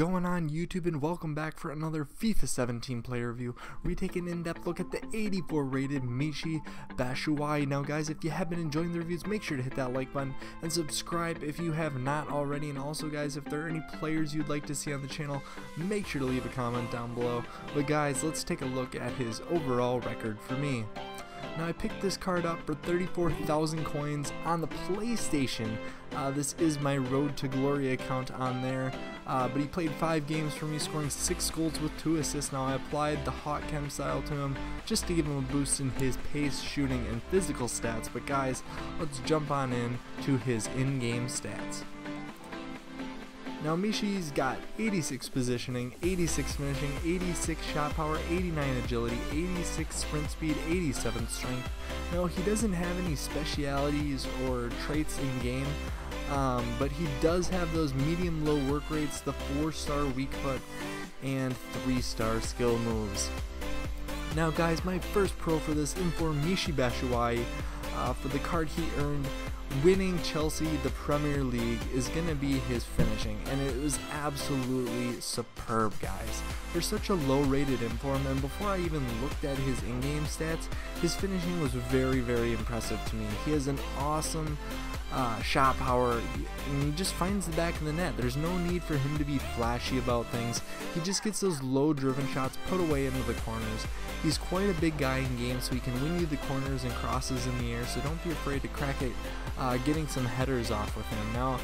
going on YouTube, and welcome back for another FIFA 17 player review where we take an in-depth look at the 84 rated Michy Batshuayi. Now guys, if you have been enjoying the reviews, make sure to hit that like button and subscribe if you have not already. And also guys, if there are any players you'd like to see on the channel, make sure to leave a comment down below. But guys, let's take a look at his overall record for me. Now I picked this card up for 34,000 coins on the PlayStation. This is my Road to Glory account on there, but he played 5 games for me, scoring 6 goals with 2 assists. Now I applied the hot chem style to him just to give him a boost in his pace, shooting, and physical stats. But guys, let's jump on in to his in-game stats. Now Michy's got 86 positioning, 86 finishing, 86 shot power, 89 agility, 86 sprint speed, 87 strength. Now he doesn't have any specialities or traits in game, but he does have those medium-low work rates, the 4-star weak foot, and 3-star skill moves. Now guys, my first pro for this Inform Michy Batshuayi, for the card he earned winning Chelsea the Premier League, is going to be his finishing, and it was absolutely superb, guys. For such a low rated inform, and before I even looked at his in-game stats, his finishing was very, very impressive to me. He has an awesome shot power, and he just finds the back of the net. There's no need for him to be flashy about things. He just gets those low driven shots put away into the corners. He's quite a big guy in game, so he can win you the corners and crosses in the air, so don't be afraid to crack it, getting some headers off with him. Now,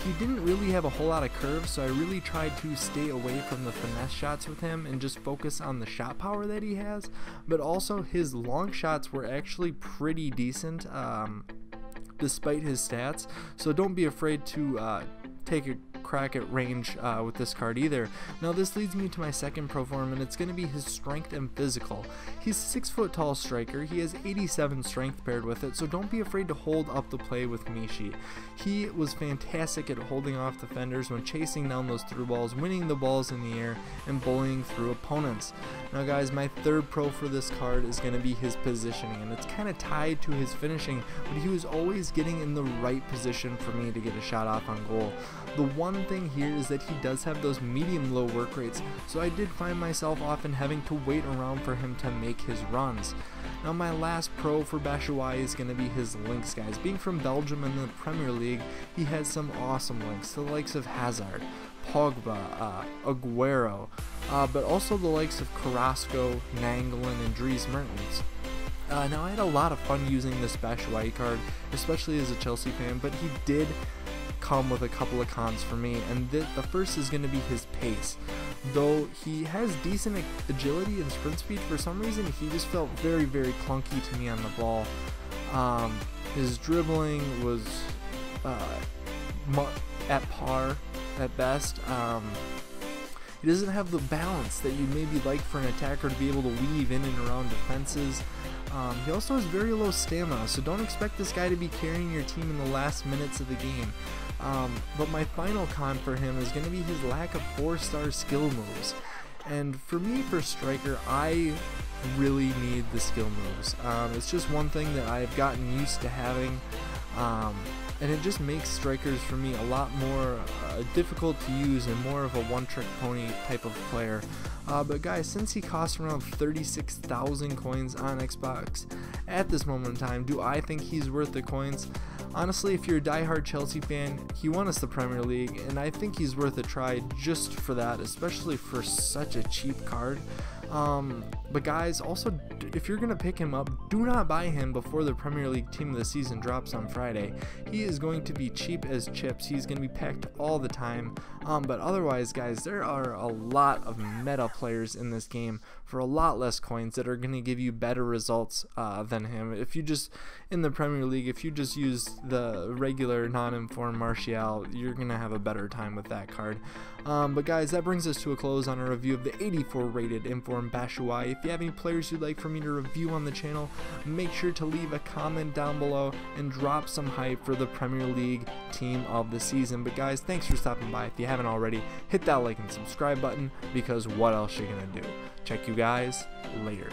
he didn't really have a whole lot of curve, so I really tried to stay away from the finesse shots with him and just focus on the shot power that he has. But also, his long shots were actually pretty decent, despite his stats, so don't be afraid to take a crack at range with this card either. Now this leads me to my second pro form, and it's going to be his strength and physical. He's a 6 foot tall striker. He has 87 strength paired with it, so don't be afraid to hold up the play with Michy. He was fantastic at holding off defenders when chasing down those through balls, winning the balls in the air, and bullying through opponents. Now guys, my third pro for this card is going to be his positioning, and it's kind of tied to his finishing, but he was always getting in the right position for me to get a shot off on goal. The one thing here is that he does have those medium-low work rates, so I did find myself often having to wait around for him to make his runs. Now my last pro for Batshuayi is going to be his links, guys. Being from Belgium in the Premier League, he has some awesome links, the likes of Hazard, Pogba, Aguero, but also the likes of Carrasco, Nainggolan, and Dries Mertens. Now I had a lot of fun using this Batshuayi card, especially as a Chelsea fan, but he did come with a couple of cons for me, and the first is going to be his pace. Though he has decent agility and sprint speed, for some reason he just felt very, very clunky to me on the ball. His dribbling was at par at best. He doesn't have the balance that you maybe like for an attacker to be able to weave in and around defenses. He also has very low stamina, so don't expect this guy to be carrying your team in the last minutes of the game. But my final con for him is going to be his lack of 4-star skill moves. And for me, for striker, I really need the skill moves. It's just one thing that I've gotten used to having, and it just makes strikers for me a lot more difficult to use and more of a one-trick pony type of player. But guys, since he costs around 36,000 coins on Xbox at this moment in time, do I think he's worth the coins? Honestly, if you're a diehard Chelsea fan, he won us the Premier League, and I think he's worth a try just for that, especially for such a cheap card. But guys, also, if you're going to pick him up, do not buy him before the Premier League Team of the Season drops on Friday. He is going to be cheap as chips. He's going to be packed all the time. But otherwise, guys, there are a lot of meta players in this game for a lot less coins that are going to give you better results than him. If you just, in the Premier League, if you just use the regular non-informed Martial, you're going to have a better time with that card. But guys, that brings us to a close on our review of the 84 rated Inform Batshuayi. If you have any players you'd like for me to review on the channel, make sure to leave a comment down below and drop some hype for the Premier League Team of the Season. But guys, thanks for stopping by. If you haven't already, hit that like and subscribe button, because what else are you gonna do? Check you guys later.